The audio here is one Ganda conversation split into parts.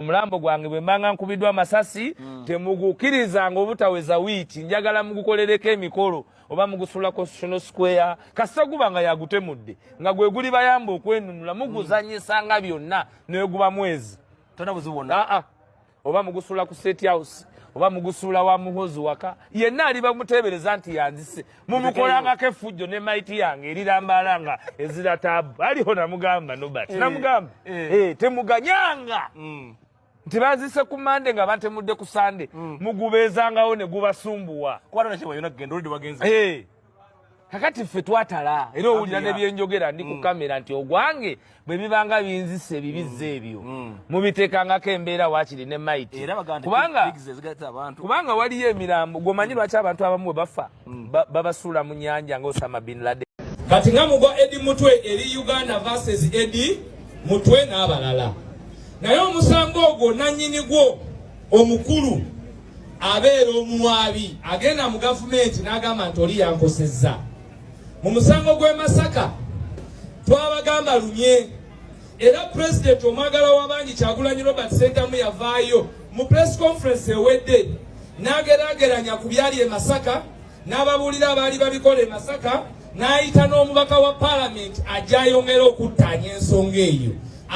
Mulambo gwange bwe mbanga nkubidwa amasasi temugukirizanga obutaweza wiiki njagala mugukolereko emikolo oba mugusula Constitutional Square kasita gubanga yagutemudde nga gwe guli bayamba okwenunula muguzanyisanga byonna neguba mwezi tona buzibona oba mugusula ku State House oba mugusula wa muhozi waka yenna ali bamutebereza nti yanzise mumukolanga kefujjo ne maiti yange erirambalanga ezira tabu aliho namugamba nobati namugamba temuganyanga Ntibaziise ku Mande nga bantemudde ku Sande mugubezangawo ne gubasumbuwa kwatana kyewa yona gendo olidi wagenze kakati ffe twatala era owulira ne byenjogera ndi ku kamera nti ogwange bwe bibanga binzise bibizze ebyo mubiteekangako embeera waakiri ne maiti kubanga waliyo emirambo gwomanyi lwaki abantu abamu bwe bafa babasuula mu nnyanja nga Osama bin Laden kati nga mugwa Edi Mutwe eri Uganda versus Edi Mutwe n'abalala naye omusango ogwo nannyini gwo omukulu abeera omuwaabi agenda mu gavumenti n'agamba nti oli yankosezza mu musango gw'e Masaka twabagamba lumye era pulezidenti omwagala w'abangi Kyagulanyi Robert Ssentamu yavaayo mu press conference ewedde n'ageraageranya ku byali e Masaka n'ababuulira abaali babikola e Masaka n'ayita n'omubaka wa paalamenti ajja ayongera okuttaanya ensonga eyo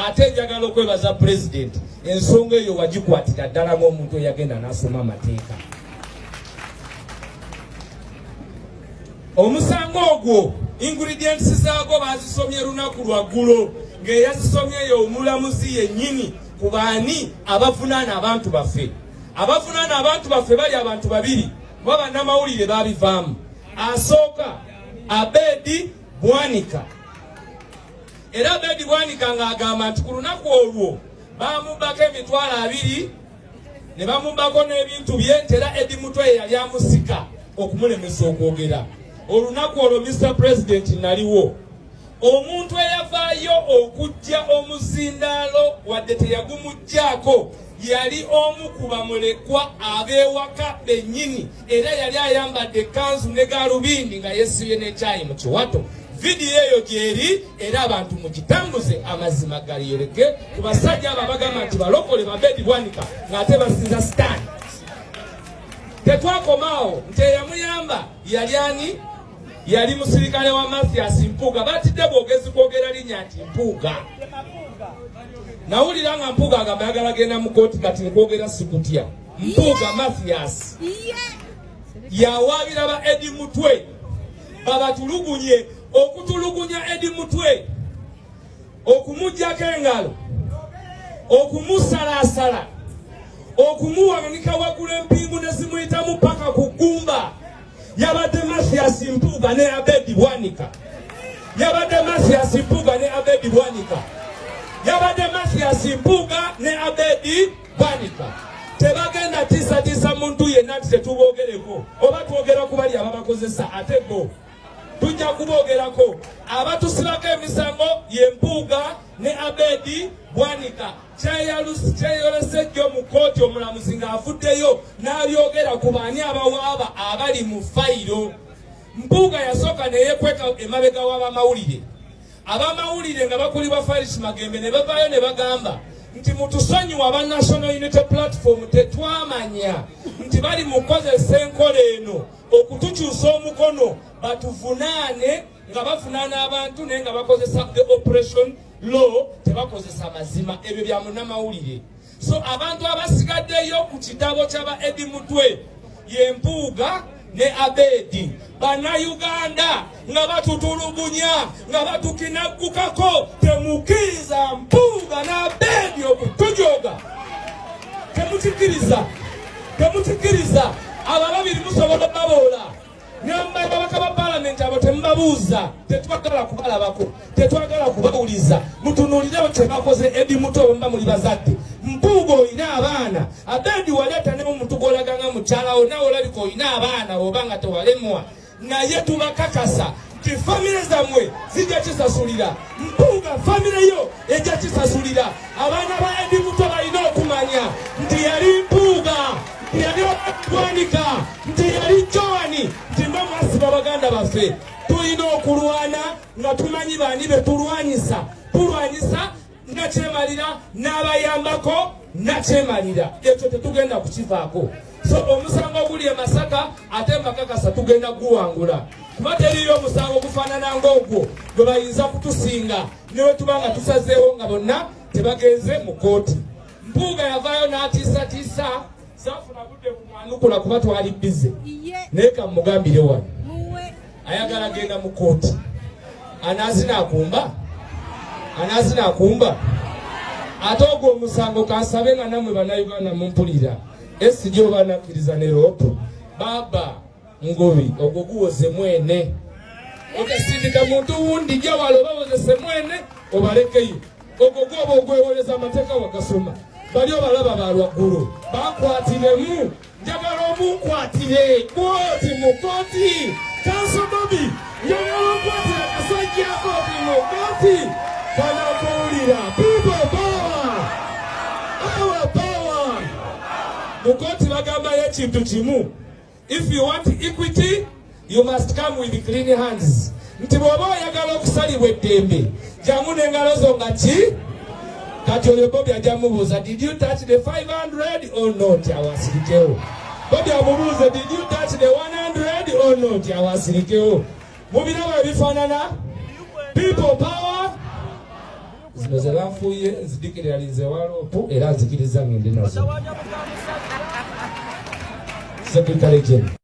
ate njagala okwebaza pulezidenti ensonga eyo wagikwatira ddala ng'omuntu eyagenda n'asoma amateeka omusango ogwo ingredients zaago bazisomye lunaku lwaggulo ng'eyazisomye eyo omulamuzi yennyini ku baani abavunaana abantu baffe bali abantu babiri kuba bannamawulire baabivaamu asooka Abedi Bwanika era Abedi Bwanika ng'agamba nti ku lunaku olwo bamubbako emitwalo 2 ne bamubbako n'ebintu bye ntera Edi Mutwe yali amusika okumulemesa okwogera olunaku olwo Mr. President naliwo omuntu eyavaayo okujja omuzindaalo wadde teyagumujjaako yali omu ku bamulekwa ab'ewaka bennyini era yali ayambadde ekkanzu ne gaalubindi nga yeesibye n'ekyayi mu kiwato vidiyo eyo gyeri era abantu mugitambuze amazima galiyoleke ku basajja abo abagamba nti balokole Abedi Bwanika ng'ate basinza sitaani tetwakomaawo nti eyamuyamba yali ani yali musirikale wa Mathias Mpuuga batidde bwogezi kwogera linnya nti Mpuuga nawulira nga Mpuuga agamba yagala genda mu kooti kati nkwogera sikutya Mpuuga Mathias yawaabira ba Edi Mutwe babatulugunye okutulugunya Edi Mutwe okumujjako engalo okumusalaasala okumuwanika waggulu empingu ne zimuyitamu paka ku ggumba yabadde Mathias Mpuuga ne Abedi Bwanika yabadde Mathias Mpuuga ne Abedi Bwanika yabadde Mathias Mpuuga ne Abedi Bwanika tebagenda tiisa muntu yenna nti tetubogereko oba twogera ku bali ababakozesa ate bo tujja kubogerako abatusibako emisango ye Mpuuga ne Abedi Bwanika kyeyolese jjo mu kooti omulamuzi ng'avuddeyo n'abyogera ku baani abawaaba abali mu fayiro Mpuuga yasooka ne yeekweka emabega w'abamawulire abamawulire nga bakulibwa Faris Magembe ne bavaayo ne bagamba nti mutusonyiwa aba National Unity Platform tetwamanya nti bali mukozesa enkola eno okutukyusa omukono batuvunaane nga bavunaana abantu naye nga bakozesa the operation law tebakozesa mazima ebyo bya munnamawulire so abantu abasigaddeyo ku kitabo ky'aba Edi Mutwe ye Mpuuga ne Abedi bannayuganda nga batutulugunya nga batukinaggukako temukkiriza Mpuuga ne Abedi okutujoga temukikkiriza abalabiri musobola baboola nyamba babaka ba parliament abo temubabuuza tetwagala kubalabako tetwagala kubawuliza mutunuulire kyebakoze Edi Mutwe bwe mba muli bazadde Mpuuga olina abaana Abedi waleeta ne omuntu gw'olaganga mukyalawo nawe olabika olina abaana oba nga tewalemwa naye tubakakasa nti famire zammwe zijja kisasulira Mpuuga famire yo ejja kisasulira abaana ba Edi Mutwe balina okumanya nti yali Mpuuga nti yali Bwanika nti yali Joani nti mba mwasiba baganda baffe tulina okulwana nga tumanyi baani be tulwanyisa nga nakyemalira n'abayambako nakyemalira ekyo tetugenda kukivaako. So omusango guli e Masaka ate mbakakasa tugenda guwangula kuba teriyo omusango gufaanana ng'ogwo gwe bayinza kutusinga ne bwe tuba nga tusazeewo nga bonna tebagenze mu kooti. Mpuuga yavaayo n'atiisatiisa saafuna budde kumwanukula kuba twali bize naye kamugambire wano ayagala genda mu kooti. Anaazina akumba ate ogwo omusango kansabe nga nammwe bannayuganda mumpulira esijjo banakkiriza ne roopu baba ngobi ogwo guwoze mwene otasindika muntu wundi gye walo bawozese mwene obalekeyo ogwo gwoba ogwewoleza amateeka wagasoma bali obalaba balwaggulu bakwatiremu njagala omunkwatire kooti mu kooti kansodobi njagala omukwatira kasajja kooti mu kooti kanakuwulira people power our power mu kooti bagambayo ekintu kimu if you want equity you must come with clean hands nti bw'oba oyagala okusalibwa eddembe jamu n'engalo zo nga ki kati oyo Bobi ajja mubuuza did you touch the 500 or not awasirikewo. Bobi amubuuze did you touch the 100 or not awasirikewo. Mubiraba ebifaanana people power zino ze banfuuye nzidikiralize waloopu era nzikiriza ngende nazo. Secretary General.